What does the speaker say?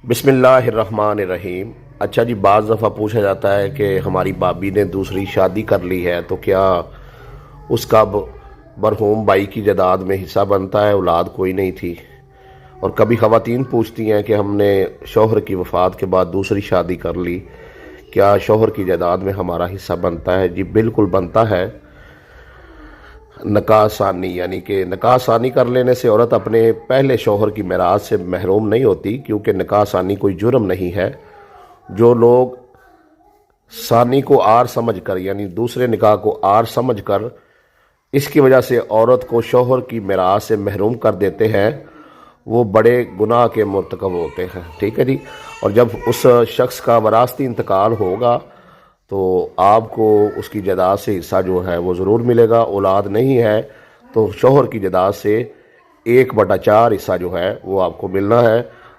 बिस्मिल्लाहिर्रहमानिर्रहीम। अच्छा जी, बाज़ दफ़ा पूछा जाता है कि हमारी भाभी ने दूसरी शादी कर ली है तो क्या उसका मरहूम भाई की जायदाद में हिस्सा बनता है? औलाद कोई नहीं थी। और कभी ख़वातीन पूछती हैं कि हमने शौहर की वफ़ात के बाद दूसरी शादी कर ली, क्या शौहर की जायदाद में हमारा हिस्सा बनता है? जी बिल्कुल बनता है। निकाह सानी यानी कि निकाह सानी कर लेने से औरत अपने पहले शौहर की मिरास से महरूम नहीं होती, क्योंकि निकाह सानी कोई जुर्म नहीं है। जो लोग सानी को आर समझ कर यानी दूसरे निकाह को आर समझ कर इसकी वजह से औरत को शौहर की मिरास से महरूम कर देते हैं, वो बड़े गुनाह के मुर्तकब होते हैं। ठीक है जी। और जब उस शख्स का वरासती इंतकाल होगा तो आपको उसकी जायदाद से हिस्सा जो है वो ज़रूर मिलेगा। औलाद नहीं है तो शौहर की जायदाद से 1/4 हिस्सा जो है वो आपको मिलना है।